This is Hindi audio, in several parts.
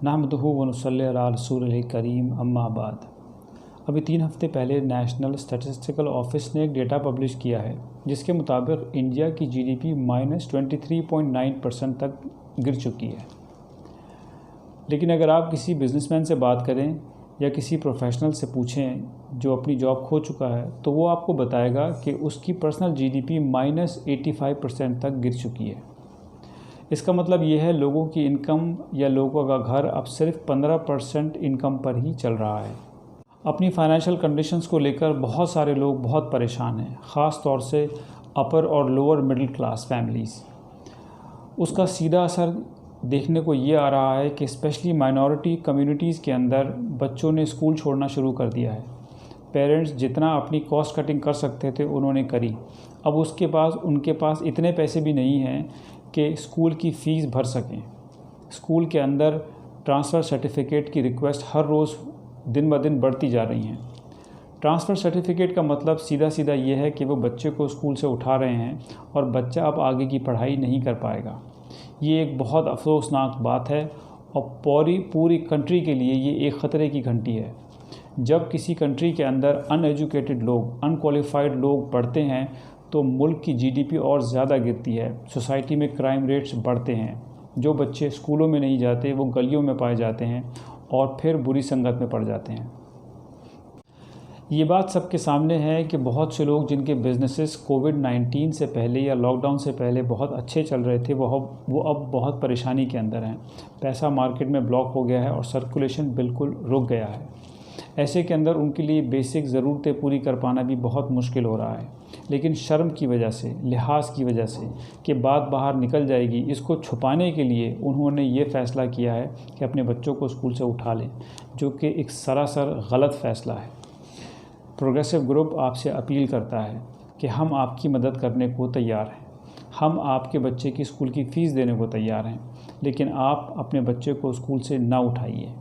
नहमदुहु व नुसल्ली अला रसूलिल करीम अम्मा बाद। अभी 3 हफ़्ते पहले नेशनल स्टैटिस्टिकल ऑफिस ने एक डेटा पब्लिश किया है जिसके मुताबिक इंडिया की जीडीपी -23.9% तक गिर चुकी है। लेकिन अगर आप किसी बिजनेसमैन से बात करें या किसी प्रोफेशनल से पूछें जो अपनी जॉब खो चुका है तो वो आपको बताएगा कि उसकी पर्सनल जीडीपी -85% तक गिर चुकी है। इसका मतलब ये है लोगों की इनकम या लोगों का घर अब सिर्फ 15% इनकम पर ही चल रहा है। अपनी फाइनेंशियल कंडीशंस को लेकर बहुत सारे लोग बहुत परेशान हैं, ख़ास तौर से अपर और लोअर मिडिल क्लास फैमिलीज़। उसका सीधा असर देखने को ये आ रहा है कि स्पेशली माइनॉरिटी कम्युनिटीज़ के अंदर बच्चों ने स्कूल छोड़ना शुरू कर दिया है। पेरेंट्स जितना अपनी कॉस्ट कटिंग कर सकते थे उन्होंने करी। अब उनके पास इतने पैसे भी नहीं हैं कि स्कूल की फ़ीस भर सकें। स्कूल के अंदर ट्रांसफ़र सर्टिफिकेट की रिक्वेस्ट हर रोज़ दिन ब दिन बढ़ती जा रही हैं। ट्रांसफ़र सर्टिफिकेट का मतलब सीधा ये है कि वो बच्चे को स्कूल से उठा रहे हैं और बच्चा अब आगे की पढ़ाई नहीं कर पाएगा। ये एक बहुत अफसोसनाक बात है और पूरी कंट्री के लिए ये एक ख़तरे की घंटी है। जब किसी कंट्री के अंदर अनएजुकेटेड लोग, अनक्वालिफाइड लोग बढ़ते हैं तो मुल्क की जीडीपी और ज़्यादा गिरती है, सोसाइटी में क्राइम रेट्स बढ़ते हैं, जो बच्चे स्कूलों में नहीं जाते वो गलियों में पाए जाते हैं और फिर बुरी संगत में पड़ जाते हैं। ये बात सबके सामने है कि बहुत से लोग जिनके बिजनेसेस कोविड-19 से पहले या लॉकडाउन से पहले बहुत अच्छे चल रहे थे वो अब बहुत परेशानी के अंदर हैं। पैसा मार्केट में ब्लॉक हो गया है और सर्कुलेशन बिल्कुल रुक गया है। ऐसे के अंदर उनके लिए बेसिक ज़रूरतें पूरी कर पाना भी बहुत मुश्किल हो रहा है। लेकिन शर्म की वजह से, लिहाज की वजह से कि बात बाहर निकल जाएगी, इसको छुपाने के लिए उन्होंने ये फ़ैसला किया है कि अपने बच्चों को स्कूल से उठा लें, जो कि एक सरासर गलत फ़ैसला है। प्रोग्रेसिव ग्रुप आपसे अपील करता है कि हम आपकी मदद करने को तैयार हैं। हम आपके बच्चे की स्कूल की फ़ीस देने को तैयार हैं, लेकिन आप अपने बच्चे को स्कूल से ना उठाइए।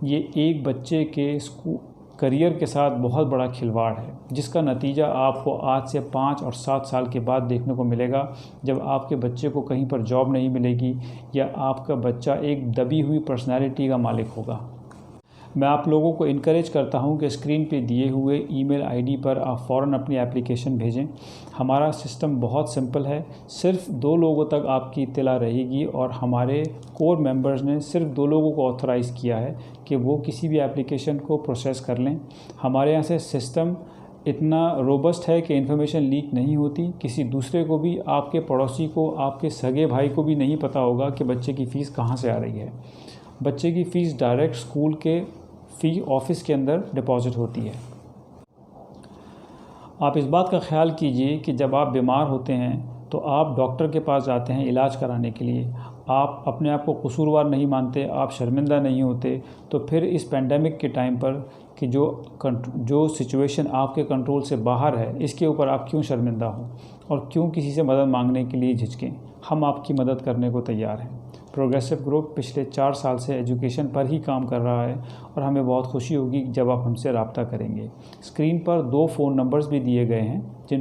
ये एक बच्चे के करियर के साथ बहुत बड़ा खिलवाड़ है, जिसका नतीजा आपको आज से 5 और 7 साल के बाद देखने को मिलेगा, जब आपके बच्चे को कहीं पर जॉब नहीं मिलेगी या आपका बच्चा एक दबी हुई पर्सनैलिटी का मालिक होगा। मैं आप लोगों को इनकरेज करता हूं कि स्क्रीन पे दिए हुए ईमेल आईडी पर आप फ़ौरन अपनी एप्लीकेशन भेजें। हमारा सिस्टम बहुत सिंपल है, सिर्फ 2 लोगों तक आपकी इत्तला रहेगी और हमारे कोर मेंबर्स ने सिर्फ 2 लोगों को ऑथराइज़ किया है कि वो किसी भी एप्लीकेशन को प्रोसेस कर लें। हमारे यहाँ से सिस्टम इतना रोबस्ट है कि इन्फॉर्मेशन लीक नहीं होती। किसी दूसरे को भी, आपके पड़ोसी को, आपके सगे भाई को भी नहीं पता होगा कि बच्चे की फ़ीस कहाँ से आ रही है। बच्चे की फ़ीस डायरेक्ट स्कूल के फ़ी ऑफिस के अंदर डिपॉज़िट होती है। आप इस बात का ख्याल कीजिए कि जब आप बीमार होते हैं तो आप डॉक्टर के पास जाते हैं इलाज कराने के लिए। आप अपने आप को कसूरवार नहीं मानते, आप शर्मिंदा नहीं होते, तो फिर इस पेंडेमिक के टाइम पर कि जो सिचुएशन आपके कंट्रोल से बाहर है, इसके ऊपर आप क्यों शर्मिंदा हो और क्यों किसी से मदद मांगने के लिए झिझकें। हम आपकी मदद करने को तैयार हैं। प्रोग्रेसिव ग्रुप पिछले 4 साल से एजुकेशन पर ही काम कर रहा है और हमें बहुत खुशी होगी जब आप हमसे रब्ता करेंगे। स्क्रीन पर 2 फ़ोन नंबर्स भी दिए गए हैं जिन